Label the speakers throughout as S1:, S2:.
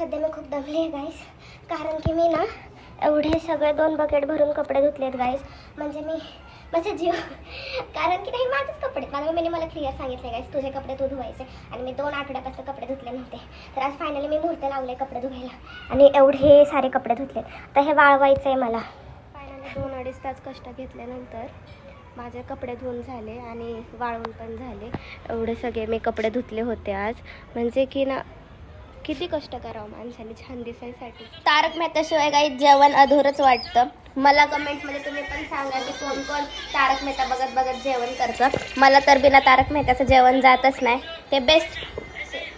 S1: सध्या मी खूप दमली आहे गाईस, कारण की मी ना एवढे सगळे 2 बकेट भरून कपडे धुतलेत गाईस. म्हणजे मी माझा जीव, कारण की नाही माझेच कपडे, माझ्या मम्मीने मला क्लिअर सांगितले गाईस तुझे कपडे तू धुवायचे, आणि मी 2 आठवड्यापासून कपडे धुतले नव्हते. तर आज फायनली मी मुहूर्त लावले कपडे धुवायला आणि एवढे सारे कपडे धुतलेत. तर हे वाळवायचं आहे मला. फायनली 2-2.5 तास कष्ट घेतल्यानंतर माझे कपडे धुवून झाले आणि वाळवून पण झाले. एवढे सगळे मी कपडे धुतले होते आज. म्हणजे की ना किती कष्ट करावं माणसाने छान दिसायसाठी. तारक मेहताशिवाय काही जेवण अधुरच वाटतं. मला कमेंटमध्ये तुम्ही पण सांगा की कोण कोण तारक मेहता बघत बघत जेवण करतं. मला तर बिना तारक मेहताचं जेवण जातच नाही. ते बेस्ट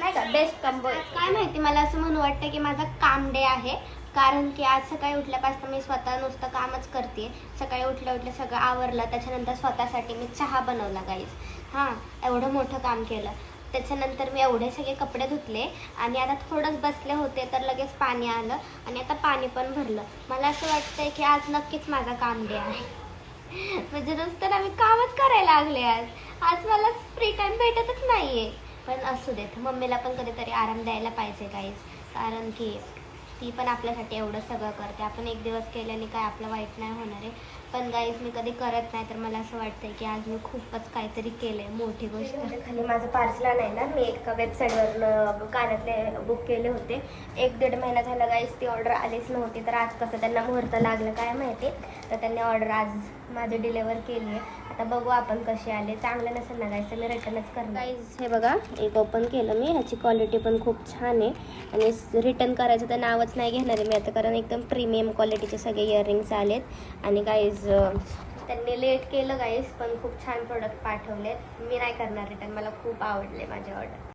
S1: नाही का, बेस्ट कॉम्बो. काय माहिती, मला असं म्हणू वाटतं की माझा काम डे आहे, कारण की आज सकाळी उठल्यापासून मी स्वतः नुसतं कामच करते. सकाळी उठल्या उठल्या सगळं आवरलं, त्याच्यानंतर स्वतःसाठी मी चहा बनवला गाईज. हां, एवढं मोठं काम केलं. त्याच्यानंतर मी एवढे सगळे कपडे धुतले आणि आता थोडंच बसले होते तर लगेच पाणी आलं आणि आता पाणी पण भरलं. मला असं वाटतंय की आज नक्कीच माझा काम डे आहे. म्हणजे नुसतं ना मी कामच करायला लागले आज. आज मला फ्री टाईम भेटतच नाही आहे. पण असू देत, मम्मीला पण कधीतरी आराम द्यायला पाहिजे गाईज, कारण की ती पण आपल्यासाठी एवढं सगळं करते. आपण एक दिवस केल्याने काय आपलं वाईट नाही होणार आहे. पण गाईज मी कधी करत नाही, तर मला असं वाटतंय की आज मी खूपच काहीतरी केलंय, मोठी गोष्ट. खाली माझं पार्सल नाही ना, मी एका वेबसाईटवरून कानातले बुक केले होते. 1-1.5 महिना झाला गाईज, ती ऑर्डर आलीच नव्हती. तर आज कसं त्यांना मुहूर्त लागलं काय माहिती, तर त्यांनी ऑर्डर आज माझी डिलेवर केली आहे. आता बघू आपण कशी आले. चांगलं नसेल ना गाईज तर मी रिटर्नच करणार. गाईज हे बघा, एक ओपन केलं मी. ह्याची क्वालिटी पण खूप छान आहे आणि रिटर्न करायचं तर नावच नाही घेणार आहे मी आता, कारण एकदम प्रीमियम क्वालिटीचे सगळे इयरिंग्स आलेत. आणि गाईज त्यांनी लेट केलं गाईज, पण खूप छान प्रोडक्ट पाठवलेत. मी नाही करणार रिटर्न, मला खूप आवडले माझे ऑर्डर.